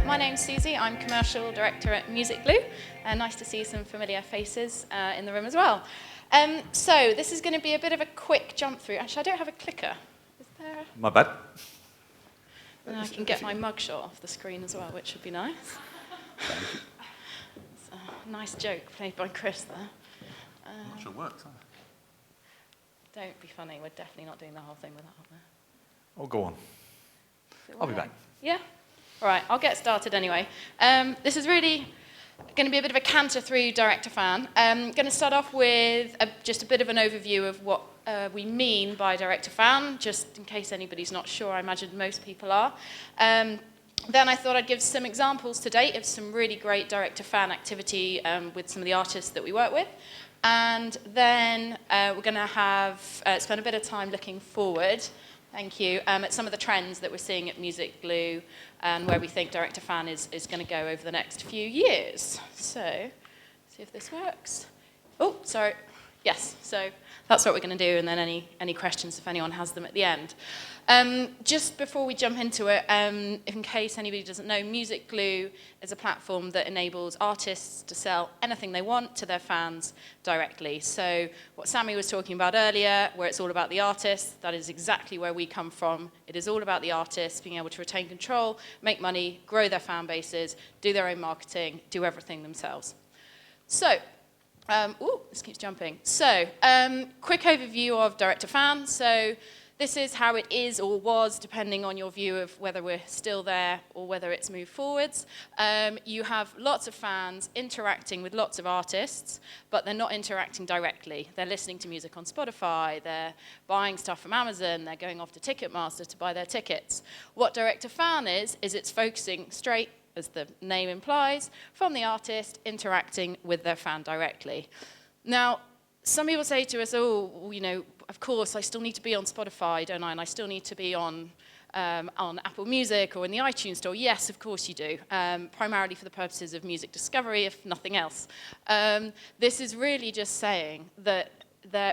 my name's Suzi. I'm Commercial Director at Muziekgebouw. Nice to see some familiar faces in the room as well. So this is going to be a bit of a quick jump through. Actually, I don't have a clicker. Is there? My bad. And I can get my mugshot off the screen as well, which would be nice. It's a nice joke played by Chris there. I'm not sure it works, huh? Don't be funny. We're definitely not doing the whole thing without there. Oh, go on. I'll be back. Yeah? All right, I'll get started anyway. This is really going to be a bit of a canter through Direct to Fan. I'm going to start off with just a bit of an overview of what we mean by Direct to Fan, just in case anybody's not sure. I imagine most people are. Then I thought I'd give some examples to date of some really great Direct to Fan activity with some of the artists that we work with. And then we're going to have spend a bit of time looking forward. Thank you. At some of the trends that we're seeing at Muziekgebouw and where we think Direct to Fan is going to go over the next few years. So, see if this works. Oh, sorry. Yes, so that's what we're going to do, and then any questions if anyone has them at the end. Just before we jump into it, in case anybody doesn't know, Muziekgebouw is a platform that enables artists to sell anything they want to their fans directly. So what Sammy was talking about earlier, where it's all about the artist, that is exactly where we come from. It is all about the artists being able to retain control, make money, grow their fan bases, do their own marketing, do everything themselves. So, this keeps jumping. So, quick overview of Direct to Fan. So, this is how it is or was, depending on your view of whether we're still there or whether it's moved forwards. You have lots of fans interacting with lots of artists, but they're not interacting directly. They're listening to music on Spotify, they're buying stuff from Amazon, they're going off to Ticketmaster to buy their tickets. What Direct to Fan is it's focusing straight, as the name implies, from the artist interacting with their fan directly. Now, some people say to us, oh, you know, of course, I still need to be on Spotify, don't I? And I still need to be on Apple Music or in the iTunes store. Yes, of course you do, primarily for the purposes of music discovery, if nothing else. This is really just saying that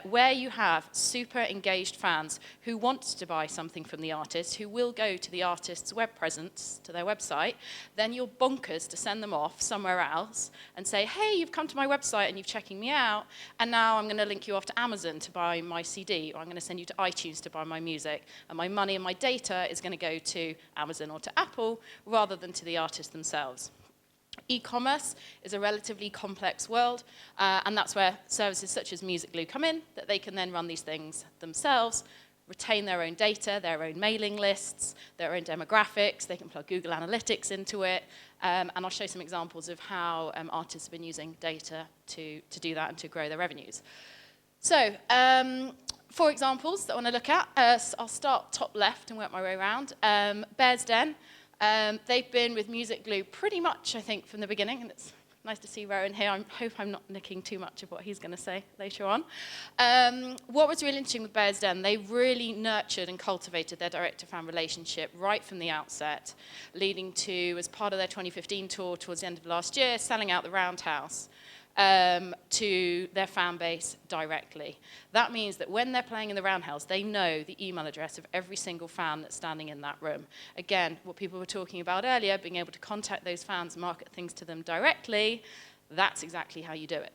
where you have super engaged fans who want to buy something from the artist, who will go to the artist's web presence, to their website, then you're bonkers to send them off somewhere else and say, hey, you've come to my website and you're checking me out, and now I'm going to link you off to Amazon to buy my CD, or I'm going to send you to iTunes to buy my music, and my money and my data is going to go to Amazon or to Apple rather than to the artists themselves. E-commerce is a relatively complex world, and that's where services such as Muziekgebouw come in, that they can then run these things themselves, retain their own data, their own mailing lists, their own demographics. They can plug Google Analytics into it, and I'll show some examples of how artists have been using data to do that and to grow their revenues. So, 4 examples that I want to look at. I'll start top left and work my way around. Bear's Den. They've been with Muziekgebouw pretty much, I think, from the beginning, and it's nice to see Rowan here. I hope I'm not nicking too much of what he's going to say later on. What was really interesting with Bear's Den, they really nurtured and cultivated their direct-to-fan relationship right from the outset, leading to, as part of their 2015 tour towards the end of last year, selling out the Roundhouse to their fan base directly. That means that when they're playing in the Roundhouse, they know the email address of every single fan that's standing in that room. Again, what people were talking about earlier, being able to contact those fans, market things to them directly, that's exactly how you do it.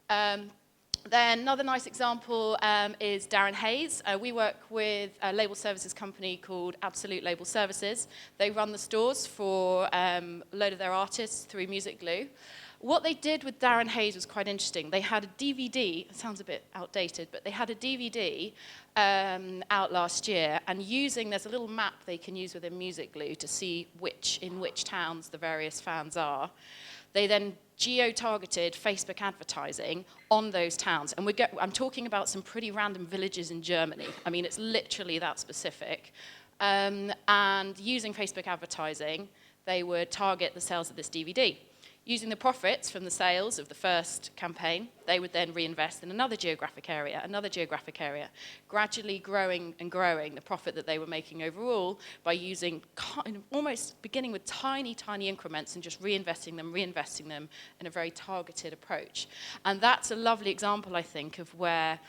Then another nice example is Darren Hayes. We work with a label services company called Absolute Label Services. They run the stores for a load of their artists through Muziekgebouw. What they did with Darren Hayes was quite interesting. They had a DVD, it sounds a bit outdated, but they had a DVD out last year, and there's a little map they can use within Muziekgebouw to see in which towns the various fans are. They then geo-targeted Facebook advertising on those towns. And I'm talking about some pretty random villages in Germany. I mean, it's literally that specific. And using Facebook advertising, they would target the sales of this DVD. Using the profits from the sales of the first campaign, they would then reinvest in another geographic area, gradually growing and growing the profit that they were making overall by using almost beginning with tiny, tiny increments and just reinvesting them in a very targeted approach. And that's a lovely example, I think, of where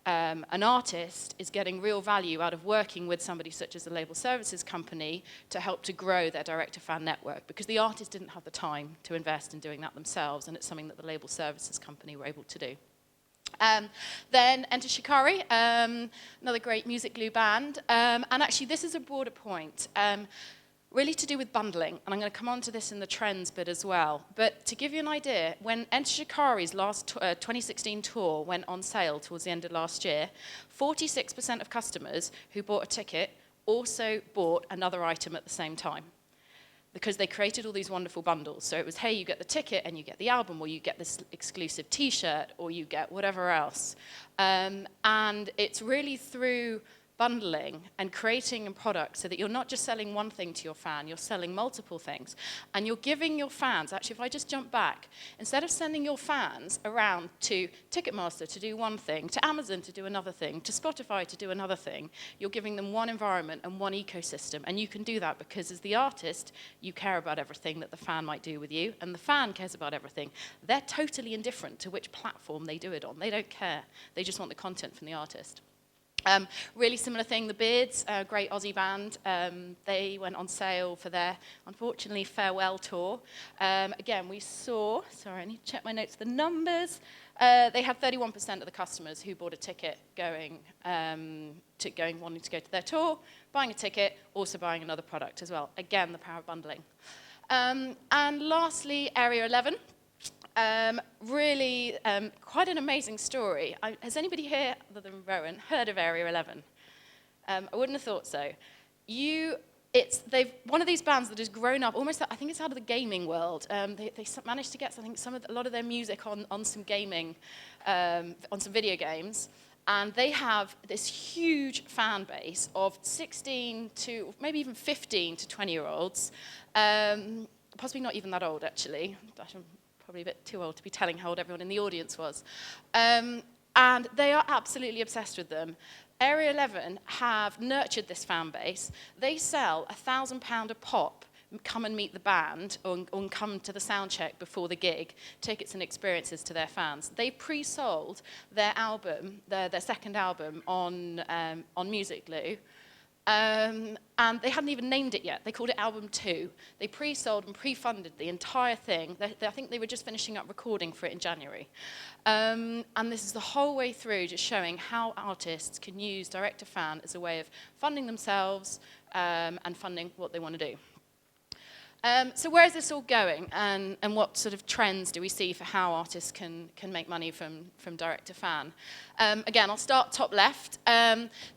an artist is getting real value out of working with somebody such as a label services company to help to grow their direct-to-fan network, because the artist didn't have the time to invest in doing that themselves, and it's something that the label services company were able to do. Then enter Shikari, another great music glue band. And actually, this is a broader point, really to do with bundling. And I'm going to come on to this in the trends bit as well. But to give you an idea, when Enter Shikari's last 2016 tour went on sale towards the end of last year, 46% of customers who bought a ticket also bought another item at the same time, because they created all these wonderful bundles. So it was, hey, you get the ticket and you get the album, or you get this exclusive T-shirt, or you get whatever else. And it's really through bundling and creating a product so that you're not just selling one thing to your fan, you're selling multiple things. And you're giving your fans, actually, if I just jump back, instead of sending your fans around to Ticketmaster to do one thing, to Amazon to do another thing, to Spotify to do another thing, you're giving them one environment and one ecosystem. And you can do that because as the artist, you care about everything that the fan might do with you, and the fan cares about everything. They're totally indifferent to which platform they do it on. They don't care. They just want the content from the artist. Really similar thing, the Beards, a great Aussie band. They went on sale for their, unfortunately, farewell tour. Again, we saw, sorry, I need to check my notes, the numbers. They had 31% of the customers who bought a ticket wanting to go to their tour, buying a ticket, also buying another product as well. Again, the power of bundling. And lastly, Area 11. Really quite an amazing story. Has anybody here, other than Rowan, heard of Area 11? I wouldn't have thought so. They've one of these bands that has grown up almost, I think it's out of the gaming world. They managed to get, I think, a lot of their music on some gaming, on some video games. And they have this huge fan base of 16 to maybe even 15 to 20-year-olds. Possibly not even that old, actually. Probably a bit too old to be telling how old everyone in the audience was. And they are absolutely obsessed with them. Area 11 have nurtured this fan base. They sell £1,000 a pop, come and meet the band, or come to the sound check before the gig, tickets and experiences to their fans. They pre-sold their album, their second album, on Muziekgebouw. And they hadn't even named it yet. They called it Album 2. They pre-sold and pre-funded the entire thing. I think they were just finishing up recording for it in January. And this is the whole way through just showing how artists can use direct-to-fan as a way of funding themselves and funding what they want to do. So where is this all going, and what sort of trends do we see for how artists can make money from direct-to-fan? Again, I'll start top left.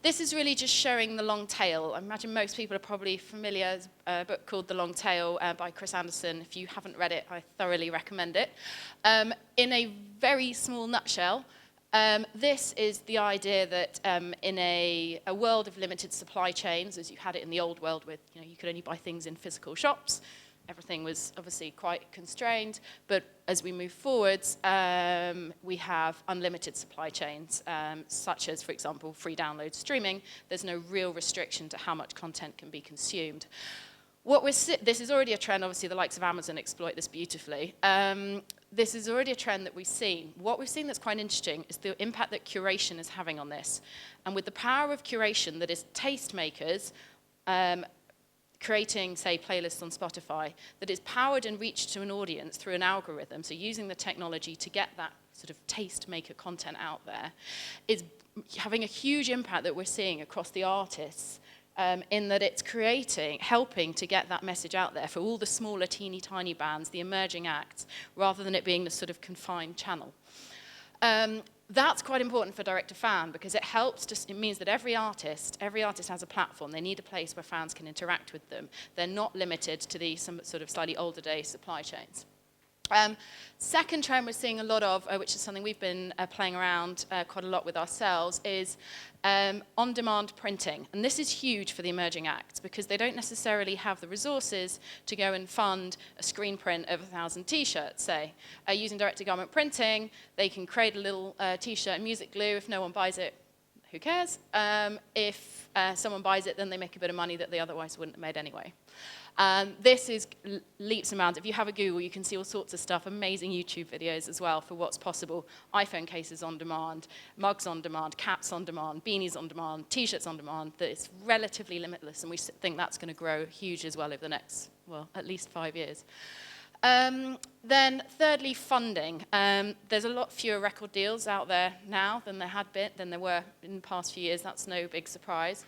This is really just showing the long tail. I imagine most people are probably familiar with a book called The Long Tail by Chris Anderson. If you haven't read it, I thoroughly recommend it. In a very small nutshell, this is the idea that in a world of limited supply chains, as you had it in the old world with, you could only buy things in physical shops, everything was obviously quite constrained, but as we move forwards, we have unlimited supply chains, such as, for example, free download streaming. There's no real restriction to how much content can be consumed. This is already a trend. Obviously, the likes of Amazon exploit this beautifully. This is already a trend that we've seen. What we've seen that's quite interesting is the impact that curation is having on this. And with the power of curation, that is tastemakers creating, say, playlists on Spotify, that is powered and reached to an audience through an algorithm, so using the technology to get that sort of tastemaker content out there, is having a huge impact that we're seeing across the artists. In that it's helping to get that message out there for all the smaller, teeny tiny bands, the emerging acts, rather than it being the sort of confined channel. That's quite important for direct-to-fan because it means that every artist has a platform. They need a place where fans can interact with them. They're not limited to some sort of slightly older day supply chains. Second trend we're seeing a lot of, which is something we've been playing around quite a lot with ourselves, is on-demand printing. And this is huge for the emerging acts because they don't necessarily have the resources to go and fund a screen print of 1,000 T-shirts, say. Using direct-to-garment printing, they can create a little T-shirt in Muziekgebouw. If no one buys it, who cares? If someone buys it, then they make a bit of money that they otherwise wouldn't have made anyway. This is leaps and bounds. If you have a Google, you can see all sorts of stuff, amazing YouTube videos as well for what's possible. iPhone cases on demand, mugs on demand, caps on demand, beanies on demand, T-shirts on demand. That it's relatively limitless, and we think that's going to grow huge as well over the next, well, at least 5 years. Then thirdly, funding. There's a lot fewer record deals out there now than there were in the past few years. That's no big surprise.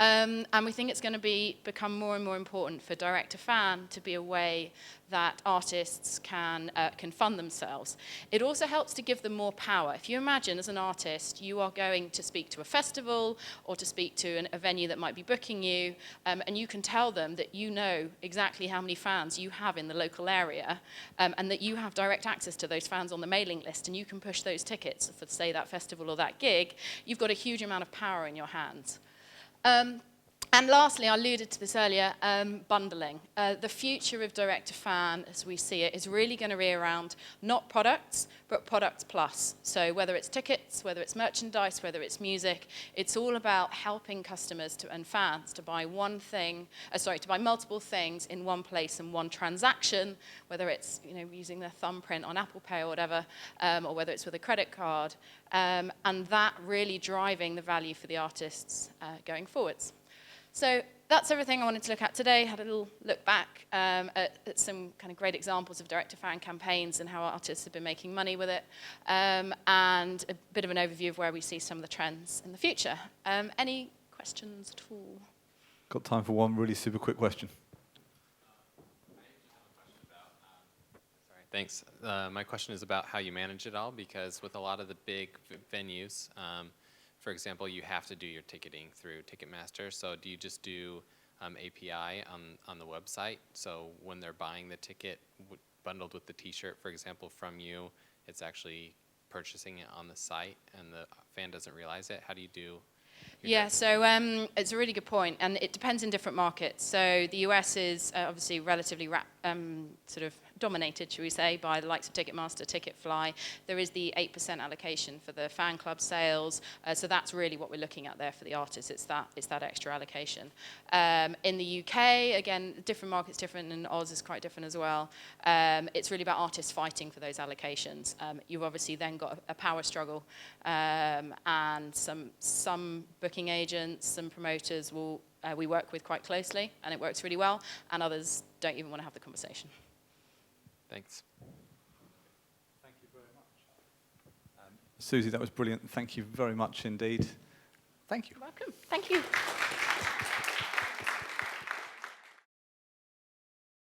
And we think it's going to become more and more important for direct-to-fan to be a way that artists can fund themselves. It also helps to give them more power. If you imagine, as an artist, you are going to speak to a festival or to speak to a venue that might be booking you, and you can tell them that you know exactly how many fans you have in the local area, and that you have direct access to those fans on the mailing list, and you can push those tickets for, say, that festival or that gig. You've got a huge amount of power in your hands. And lastly, I alluded to this earlier, bundling. The future of direct-to-fan, as we see it, is really going to be around not products, but products plus. So whether it's tickets, whether it's merchandise, whether it's music, it's all about helping customers and fans to buy to buy multiple things in one place and one transaction, whether it's using their thumbprint on Apple Pay or whatever, or whether it's with a credit card, and that really driving the value for the artists going forwards. So that's everything I wanted to look at today. Had a little look back at some kind of great examples of direct-to-fan campaigns and how artists have been making money with it, and a bit of an overview of where we see some of the trends in the future. Any questions at all? Got time for one really super quick question. Thanks. My question is about how you manage it all, because with a lot of the big venues, for example, you have to do your ticketing through Ticketmaster. So do you just do API on the website? So when they're buying the ticket bundled with the T-shirt, for example, from you, it's actually purchasing it on the site, and the fan doesn't realize it. How do you do? Yeah, so it's a really good point, and it depends in different markets. So the US is obviously relatively sort of dominated, should we say, by the likes of Ticketmaster, Ticketfly. There is the 8% allocation for the fan club sales, so that's really what we're looking at there for the artists. It's that extra allocation. In the UK, again, different markets different, and Oz is quite different as well. It's really about artists fighting for those allocations. You've obviously then got a power struggle, and some booking agents, some promoters we work with quite closely, and it works really well, and others don't even want to have the conversation. Thanks. Thank you very much. Suzi, that was brilliant. Thank you very much indeed. Thank you. You're welcome. Thank you.